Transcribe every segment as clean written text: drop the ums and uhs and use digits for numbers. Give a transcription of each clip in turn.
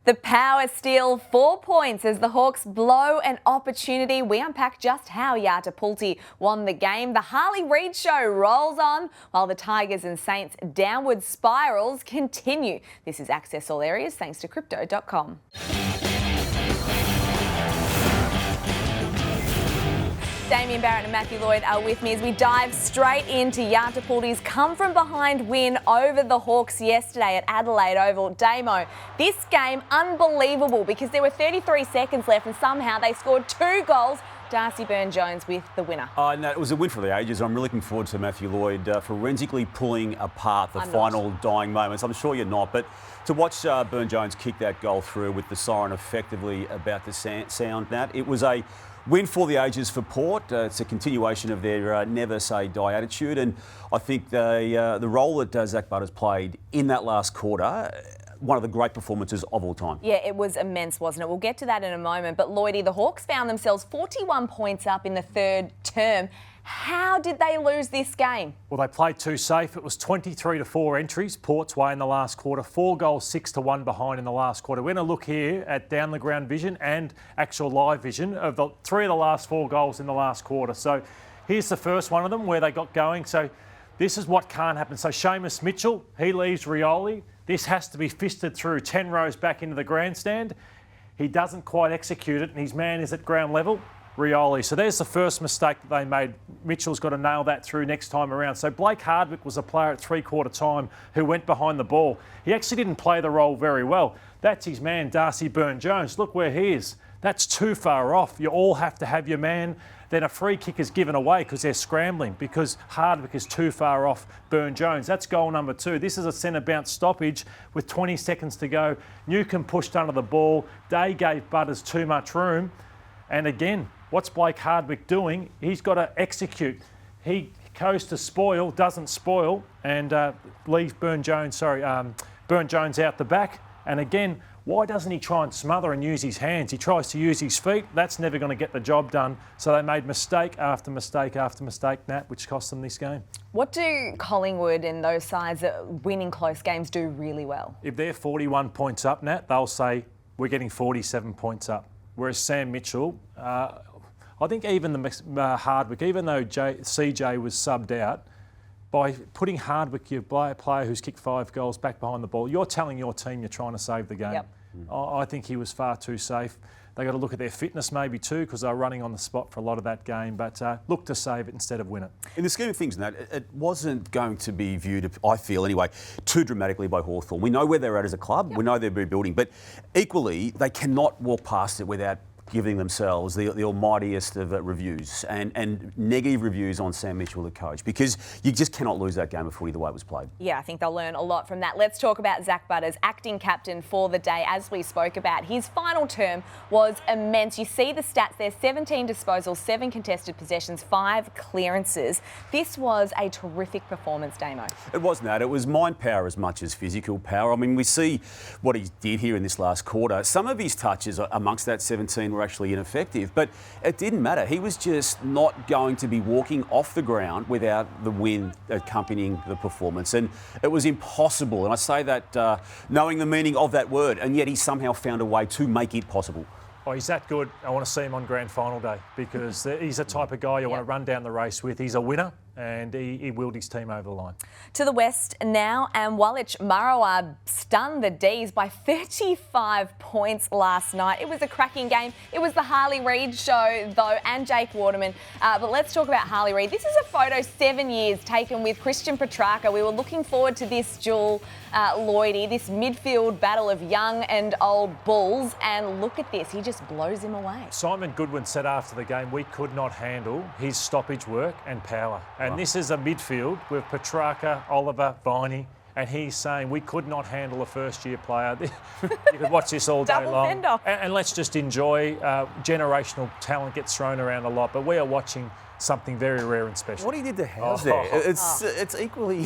The Power steal 4 points as the Hawks blow an opportunity. We unpack just how Yatapulti won the game. The Harley Reid show rolls on while the Tigers and Saints downward spirals continue. This is Access All Areas thanks to Crypto.com. Damian Barrett and Matthew Lloyd are with me as we dive straight into Yatapulti's come-from-behind win over the Hawks yesterday at Adelaide Oval. Damo, this game unbelievable because there were 33 seconds left and somehow they scored 2 goals. Darcy Byrne-Jones with the winner. No, it was a win for the ages. I'm really looking forward to Matthew Lloyd forensically pulling apart the final dying moments. I'm sure you're not, but to watch Byrne-Jones kick that goal through with the siren effectively about to sound, Nat, it was a win for the ages for Port. It's a continuation of their never say die attitude, and I think the role that Zach Butters played in that last quarter, one of the great performances of all time. Yeah, it was immense, wasn't it? We'll get to that in a moment. But Lloydie, the Hawks found themselves 41 points up in the third term. How did they lose this game? Well, they played too safe. It was 23-4 entries, Port's way in the last quarter. 4 goals, 6-1 behind in the last quarter. We're going to look here at down the ground vision and actual live vision of the 3 of the last 4 goals in the last quarter. So here's the first one of them where they got going. So this is what can't happen. So Seamus Mitchell, he leaves Rioli. This has to be fisted through 10 rows back into the grandstand. He doesn't quite execute it and his man is at ground level. Rioli. So there's the first mistake that they made. Mitchell's got to nail that through next time around. So Blake Hardwick was a player at 3/4 time who went behind the ball. He actually didn't play the role very well. That's his man, Darcy Byrne-Jones. Look where he is. That's too far off. You all have to have your man. Then a free kick is given away because they're scrambling because Hardwick is too far off Byrne-Jones. That's goal number 2. This is a centre bounce stoppage with 20 seconds to go. Newcombe pushed under the ball. Day gave Butters too much room. And again, what's Blake Hardwick doing? He's got to execute. He goes to spoil, doesn't spoil, and leaves Byrne-Jones out the back. And again, why doesn't he try and smother and use his hands? He tries to use his feet. That's never going to get the job done. So they made mistake after mistake after mistake, Nat, which cost them this game. What do Collingwood and those sides that win in close games do really well? If they're 41 points up, Nat, they'll say, we're getting 47 points up. Whereas Sam Mitchell, I think even the Hardwick, even though CJ was subbed out, by putting Hardwick, your player who's kicked 5 goals back behind the ball, you're telling your team you're trying to save the game. Yep. I think he was far too safe. They got to look at their fitness maybe too because they're running on the spot for a lot of that game, but look to save it instead of win it. In the scheme of things, Nat, it wasn't going to be viewed, I feel anyway, too dramatically by Hawthorn. We know where they're at as a club. Yep. We know they're rebuilding, but equally, they cannot walk past it without giving themselves the almightiest of reviews and negative reviews on Sam Mitchell, the coach, because you just cannot lose that game of footy the way it was played. Yeah, I think they'll learn a lot from that. Let's talk about Zach Butters, acting captain for the day, as we spoke about. His final term was immense. You see the stats there, 17 disposals, 7 contested possessions, 5 clearances. This was a terrific performance, Damo. It was, Nat. It was mind power as much as physical power. I mean, we see what he did here in this last quarter. Some of his touches amongst that 17 were actually ineffective, but it didn't matter. He was just not going to be walking off the ground without the win accompanying the performance, and it was impossible. And I say that knowing the meaning of that word, and yet he somehow found a way to make it possible. Oh, he's that good. I want to see him on grand final day because he's the type of guy you want to run down the race with. He's a winner and he willed his team over the line. To the west now, and Walich Marawa stunned the Dees by 35 points last night. It was a cracking game. It was the Harley Reid show, though, and Jake Waterman. But let's talk about Harley Reid. This is a photo 7 years taken with Christian Petrarca. We were looking forward to this duel, Lloydie, this midfield battle of young and old bulls. And look at this. He just blows him away. Simon Goodwin said after the game, we could not handle his stoppage work and power. And this is a midfield with Petrarca, Oliver, Viney, and he's saying we could not handle a first-year player. You could watch this all day long. And let's just enjoy generational talent gets thrown around a lot. But we are watching something very rare and special. What he did to Howes there, it's equally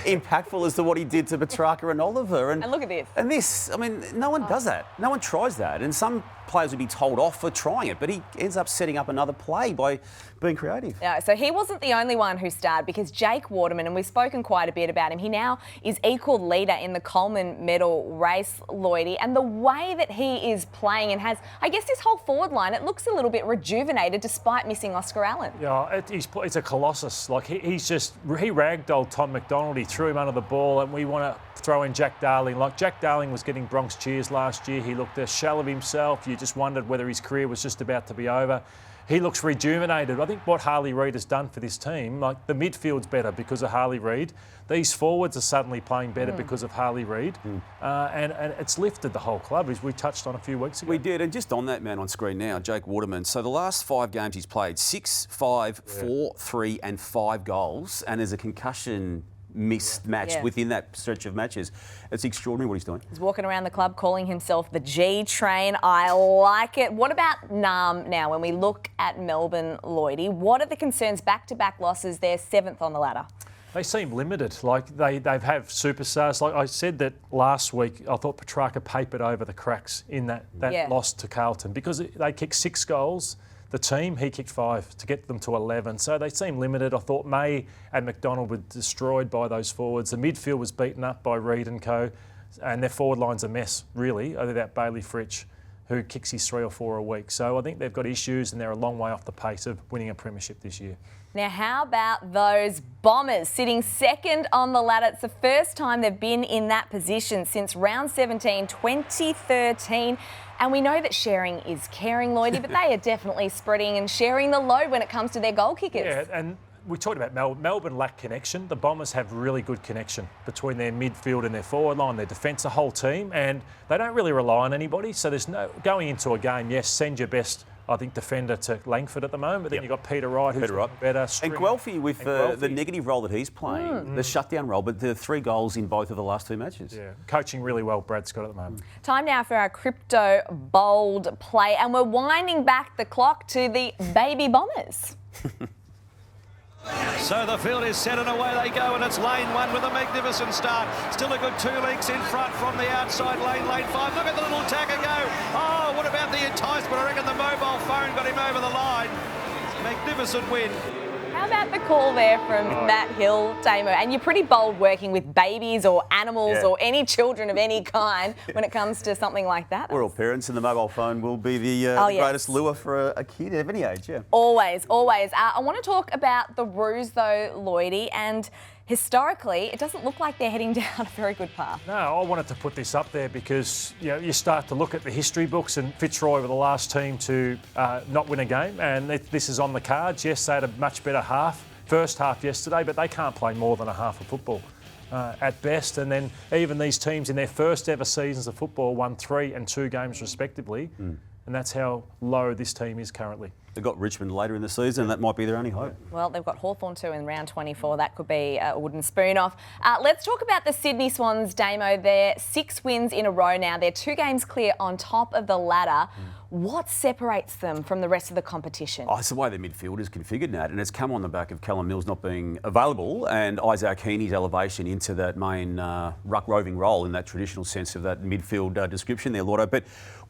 impactful as to what he did to Petrarca and Oliver. And look at this. And this, I mean, no one does that. No one tries that. And some players would be told off for trying it, but he ends up setting up another play by being creative. Yeah, so he wasn't the only one who starred, because Jake Waterman, and we've spoken quite a bit about him, he now is equal leader in the Coleman medal race, Lloydie, and the way that he is playing and has, I guess, his whole forward line, it looks a little bit rejuvenated despite missing Oscar Allen. Yeah, he's a colossus. Like, he ragdolled Tom McDonald, he threw him under the ball, and we want to throw in Jack Darling. Like, Jack Darling was getting Bronx cheers last year. He looked a shell of himself. You just wondered whether his career was just about to be over. He looks rejuvenated. I think what Harley Reid has done for this team, like, the midfield's better because of Harley Reid. These forwards are suddenly playing better because of Harley Reid. And it's lifted the whole club, as we touched on a few weeks ago. We did, and just on that man on screen now, Jake Waterman. So the last 5 games he's played, 6, 5, 4, 3 and 5 goals. And there's a concussion mismatched within that stretch of matches. It's extraordinary what he's doing. He's walking around the club calling himself the G Train. I like it. What about Nam now? When we look at Melbourne, Lloydie, what are the concerns? Back-to-back losses. They're 7th on the ladder. They seem limited. Like, they have superstars. Like I said that last week, I thought Petrarca papered over the cracks in that loss to Carlton, because they kicked 6 goals. The team, he kicked 5 to get them to 11. So they seem limited. I thought May and McDonald were destroyed by those forwards. The midfield was beaten up by Reid and co. And their forward line's a mess, really, other than Bailey Fritsch, who kicks his 3 or 4 a week. So I think they've got issues, and they're a long way off the pace of winning a premiership this year. Now, how about those Bombers sitting 2nd on the ladder? It's the first time they've been in that position since round 17, 2013. And we know that sharing is caring, Lloydie, but they are definitely spreading and sharing the load when it comes to their goal kickers. Yeah, and we talked about Melbourne lack connection. The Bombers have really good connection between their midfield and their forward line, their defence, the whole team, and they don't really rely on anybody. So there's no going into a game. Yes, send your best, I think, defender to Langford at the moment, but then you've got Peter Wright, who's better. And Guelphy with the negative role that he's playing, the shutdown role, but the 3 goals in both of the last 2 matches. Yeah, coaching really well, Brad Scott, at the moment. Time now for our crypto bold play, and we're winding back the clock to the baby Bombers. So the field is set and away they go, and it's lane 1 with a magnificent start. Still a good 2 lengths in front from the outside lane 5. Look at the little tacker go. Oh, what about the enticement? I reckon the mobile phone got him over the line. Magnificent win. How about the call there from Matt Hill, Damo? And you're pretty bold working with babies or animals or any children of any kind when it comes to something like that. We're all parents, and the mobile phone will be the greatest lure for a kid of any age, Always, always. I want to talk about the Roos, though, Lloydie, and historically, it doesn't look like they're heading down a very good path. No, I wanted to put this up there because you start to look at the history books, and Fitzroy were the last team to not win a game, and this is on the cards. Yes, they had a much better first half yesterday, but they can't play more than a half of football at best. And then even these teams in their first ever seasons of football won 3 and 2 games respectively, and that's how low this team is currently. They've got Richmond later in the season, and that might be their only hope. Well, they've got Hawthorn too in round 24. That could be a wooden spoon off. Let's talk about the Sydney Swans, Damo. They're 6 wins in a row now. They're 2 games clear on top of the ladder. What separates them from the rest of the competition? It's the way their midfield is configured, Nat, and it's come on the back of Callum Mills not being available and Isaac Heaney's elevation into that main ruck roving role in that traditional sense of that midfield description there, Lordo. But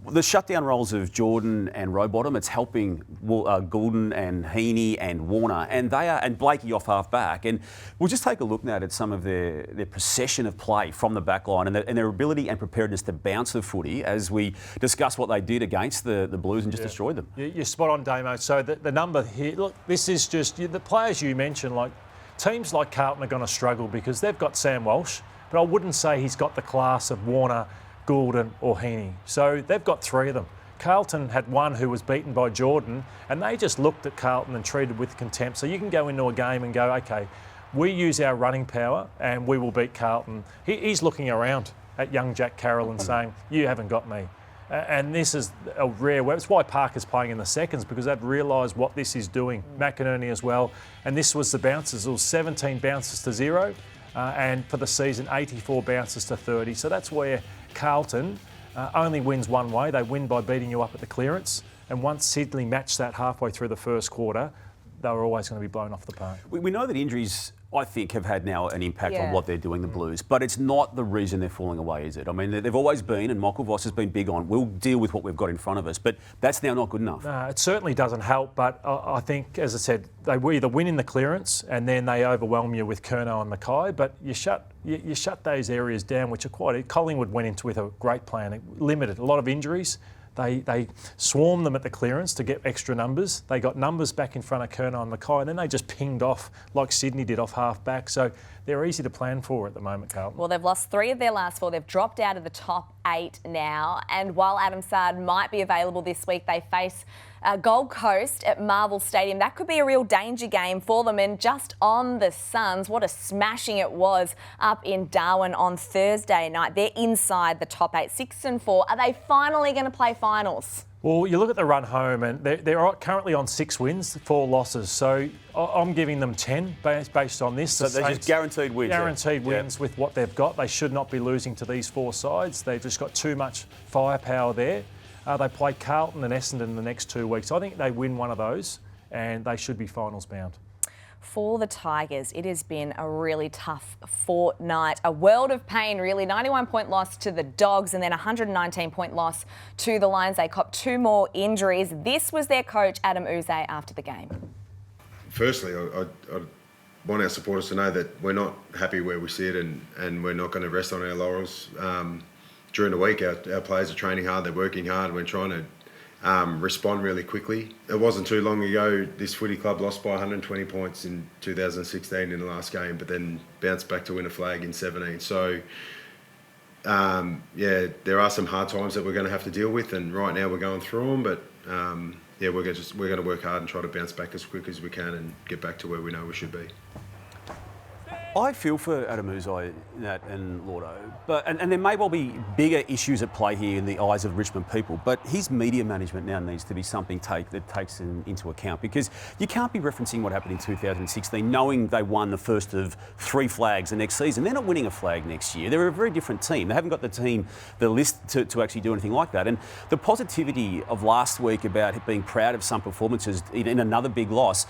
the shutdown roles of Jordan and Rowbottom, it's helping Goulden and Heaney and Warner, and Blakey off half back. And we'll just take a look now at some of their possession of play from the back line and their ability and preparedness to bounce the footy as we discuss what they did against the Blues and just destroyed them. You're spot on, Damo. So the number here, look, this is just the players you mentioned, like teams like Carlton are going to struggle because they've got Sam Walsh, but I wouldn't say he's got the class of Warner, Goulden or Heaney. So they've got 3 of them. Carlton had one who was beaten by Jordan, and they just looked at Carlton and treated with contempt. So you can go into a game and go, okay, we use our running power and we will beat Carlton. He's looking around at young Jack Carroll and saying, you haven't got me. And this is a rare way. It's why Parker's playing in the seconds, because they've realised what this is doing. McInerney as well. And this was the bounces. It was 17 bounces to 0. And for the season, 84 bounces to 30. So that's where Carlton only wins one way. They win by beating you up at the clearance. And once Sydney matched that halfway through the first quarter, they were always going to be blown off the park. We know that injuries, I think, have had now an impact on what they're doing, the Blues, but it's not the reason they're falling away, is it? I mean, they've always been, and Michael Voss has been big on, we'll deal with what we've got in front of us, but that's now not good enough. No, it certainly doesn't help, but I think, as I said, they either win in the clearance and then they overwhelm you with Curnow and Mackay, but you shut those areas down, which are quite... Collingwood went into with a great plan, limited, a lot of injuries. They swarmed them at the clearance to get extra numbers. They got numbers back in front of Curnow and Mackay, and then they just pinged off like Sydney did off half back. So they're easy to plan for at the moment, Carlton. Well, they've lost 3 of their last 4. They've dropped out of the top 8 now. And while Adam Saad might be available this week, they face Gold Coast at Marvel Stadium. That could be a real danger game for them. And just on the Suns, what a smashing it was up in Darwin on Thursday night. They're inside the top 8, 6 and 4. Are they finally going to play finals? Well, you look at the run home, and they're currently on 6 wins, 4 losses. So I'm giving them 10 based on this. So they're just guaranteed wins. Guaranteed wins with what they've got. They should not be losing to these 4 sides. They've just got too much firepower there. They play Carlton and Essendon in the next 2 weeks. I think they win one of those, and they should be finals bound. For the Tigers, it has been a really tough fortnight. A world of pain, really. 91-point loss to the Dogs and then 119-point loss to the Lions. They copped 2 more injuries. This was their coach, Adam Uze, after the game. Firstly, I want our supporters to know that we're not happy where we sit and we're not going to rest on our laurels. During the week, our players are training hard, they're working hard, and we're trying to respond really quickly. It wasn't too long ago this footy club lost by 120 points in 2016 in the last game, but then bounced back to win a flag in 17. So, there are some hard times that we're going to have to deal with, and right now we're going through them, but we're going to work hard and try to bounce back as quick as we can and get back to where we know we should be. I feel for Adam Uze, Nat and Lordo, and there may well be bigger issues at play here in the eyes of Richmond people, but his media management now needs to be something that takes into account, because you can't be referencing what happened in 2016 knowing they won the first of 3 flags the next season. They're not winning a flag next year. They're a very different team. They haven't got the list to actually do anything like that. And the positivity of last week about being proud of some performances in another big loss,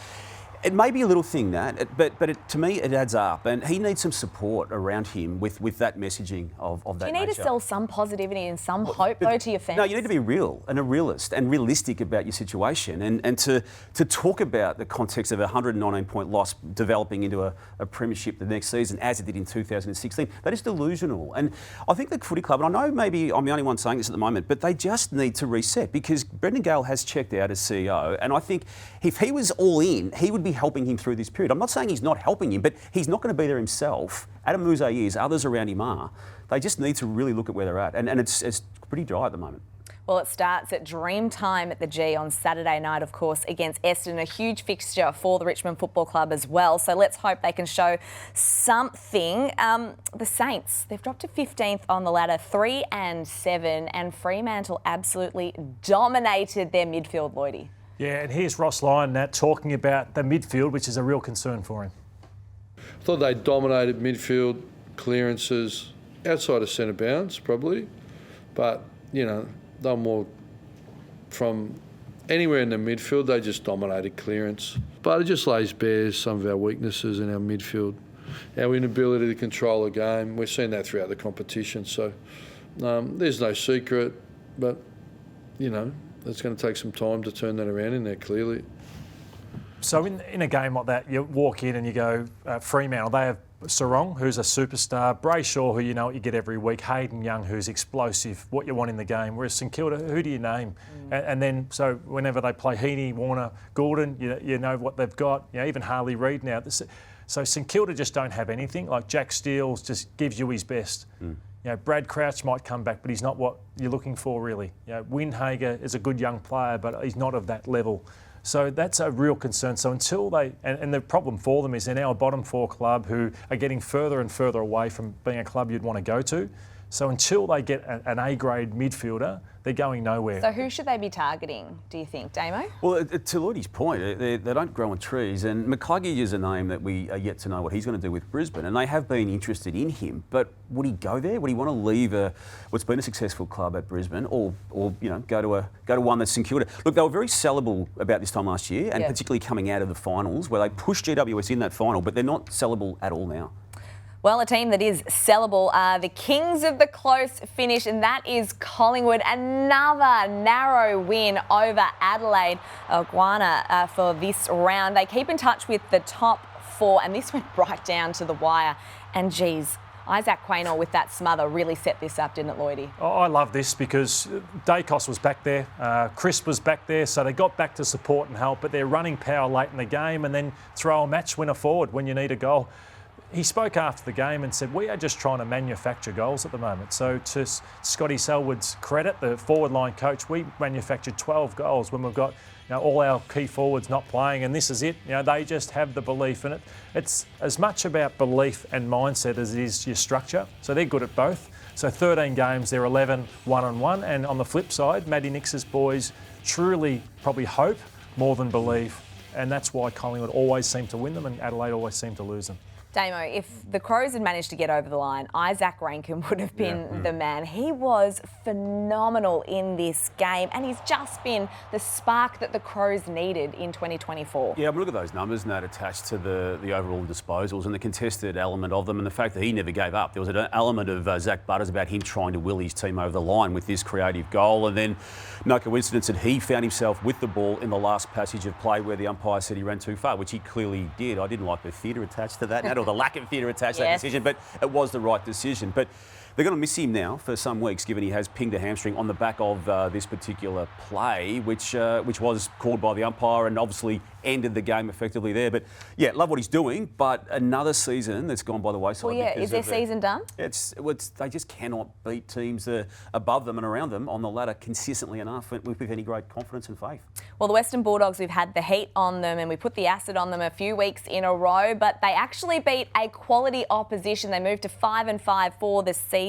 it may be a little thing, that, but to me it adds up, and he needs some support around him with that messaging of that nature. You need to sell some positivity and some hope, though, to your fans. No, you need to be real and a realist and realistic about your situation, and to talk about the context of a 119-point loss developing into a premiership the next season, as it did in 2016, that is delusional. And I think the footy club, and I know maybe I'm the only one saying this at the moment, but they just need to reset, because Brendan Gale has checked out as CEO, and I think if he was all in, he would be helping him through this period. I'm not saying he's not helping him, but he's not going to be there himself. Adam Uze is, others around him are. They just need to really look at where they're at, and it's pretty dry at the moment. Well, it starts at dream time at the G on Saturday night, of course, against Essendon, a huge fixture for the Richmond Football Club as well. So let's hope they can show something. The Saints, they've dropped to 15th on the ladder, 3-7, and Fremantle absolutely dominated their midfield, Lloydie. Yeah, and here's Ross Lyon, Nat, talking about the midfield, which is a real concern for him. I thought they dominated midfield, clearances, outside of centre bounds probably, but, you know, they were more from anywhere in the midfield, they just dominated clearance. But it just lays bare some of our weaknesses in our midfield, our inability to control a game. We've seen that throughout the competition, so there's no secret, but, you know, it's going to take some time to turn that around in there, clearly. So in a game like that, you walk in and you go, Fremantle, they have Sarong, who's a superstar, Brayshaw, who you know what you get every week, Hayden Young, who's explosive, what you want in the game, whereas St Kilda, who do you name? And then, so whenever they play Heaney, Warner, Gordon, you know what they've got, you know, even Harley Reid now. So St Kilda just don't have anything. Like Jack Steele just gives you his best. You know, Brad Crouch might come back, but he's not what you're looking for, really. You know, Windhager is a good young player, but he's not of that level. So that's a real concern. So until they, and the problem for them is they're now a bottom 4 club who are getting further and further away from being a club you'd want to go to. So until they get an A-grade midfielder, they're going nowhere. So who should they be targeting, do you think, Damo? Well, to Lloyd's point, they don't grow on trees, and McCluggage is a name that we are yet to know what he's going to do with Brisbane, and they have been interested in him. But would he go there? Would he want to leave what's been a successful club at Brisbane, or go to one that's secured? Look, they were very sellable about this time last year, and particularly coming out of the finals, where they pushed GWS in that final, but they're not sellable at all now. Well, a team that is sellable are the kings of the close finish, and that is Collingwood. Another narrow win over Adelaide Iguana for this round. They keep in touch with the top four, and this went right down to the wire. And geez, Isaac Quaynor with that smother really set this up, didn't it, Lloydie? Oh, I love this because Dacos was back there, Chris was back there, so they got back to support and help, but they're running power late in the game and then throw a match winner forward when you need a goal. He spoke after the game and said, we are just trying to manufacture goals at the moment. So to Scotty Selwood's credit, the forward line coach, we manufactured 12 goals when we've got all our key forwards not playing, and this is it. They just have the belief in it. It's as much about belief and mindset as it is your structure. So they're good at both. So 13 games, they're 11 1-on-1. And on the flip side, Matty Nix's boys truly probably hope more than believe. And that's why Collingwood always seem to win them and Adelaide always seem to lose them. Damo, if the Crows had managed to get over the line, Isaac Rankin would have been the man. He was phenomenal in this game, and he's just been the spark that the Crows needed in 2024. Yeah, but look at those numbers, Nat, attached to the overall disposals and the contested element of them, and the fact that he never gave up. There was an element of Zach Butters about him trying to will his team over the line with this creative goal, and then no coincidence that he found himself with the ball in the last passage of play where the umpire said he ran too far, which he clearly did. I didn't like the theatre attached to that, Nat, or the lack of theatre attached to that decision, but it was the right decision. But they're going to miss him now for some weeks, given he has pinged a hamstring on the back of this particular play, which was called by the umpire and obviously ended the game effectively there. But yeah, love what he's doing, but another season that's gone by the wayside. Well, yeah, is their season done? They just cannot beat teams above them and around them on the ladder consistently enough with any great confidence and faith. Well, the Western Bulldogs, we've had the heat on them and we put the acid on them a few weeks in a row, but they actually beat a quality opposition. They moved to 5-5 for the season.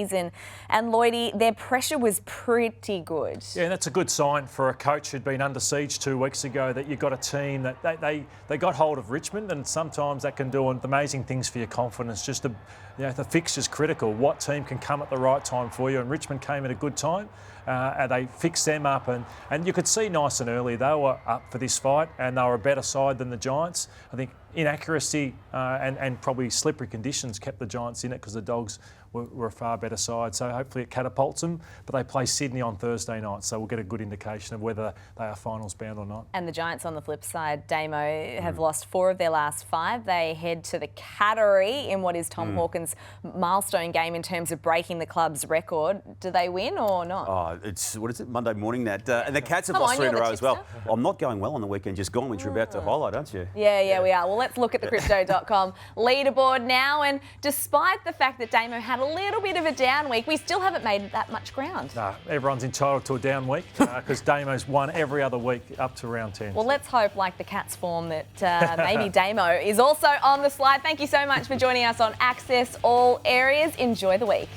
And Lloydie, their pressure was pretty good. Yeah, and that's a good sign for a coach who'd been under siege 2 weeks ago, that you've got a team that they got hold of Richmond, and sometimes that can do amazing things for your confidence. Just the fixture's critical. What team can come at the right time for you? And Richmond came at a good time. And they fixed them up, and you could see nice and early they were up for this fight, and they were a better side than the Giants. I think inaccuracy and probably slippery conditions kept the Giants in it because the Dogs were a far better side. So hopefully it catapults them. But they play Sydney on Thursday night, so we'll get a good indication of whether they are finals bound or not. And the Giants on the flip side, Damo, have lost 4 of their last 5. They head to the Cattery in what is Tom Hawkins' milestone game in terms of breaking the club's record. Do they win or not? Oh, it's Monday morning, Nat. And the Cats have lost 3 in a row as well. I'm not going well on the weekend just gone, which you're about to highlight, aren't you? Yeah, we are. Well, let's look at the Crypto.com leaderboard now. And despite the fact that Damo had a little bit of a down week, we still haven't made that much ground. No, everyone's entitled to a down week because Damo's won every other week up to round 10. Well, let's hope, like the Cats form, that maybe Damo is also on the slide. Thank you so much for joining us on Access All Areas. Enjoy the week.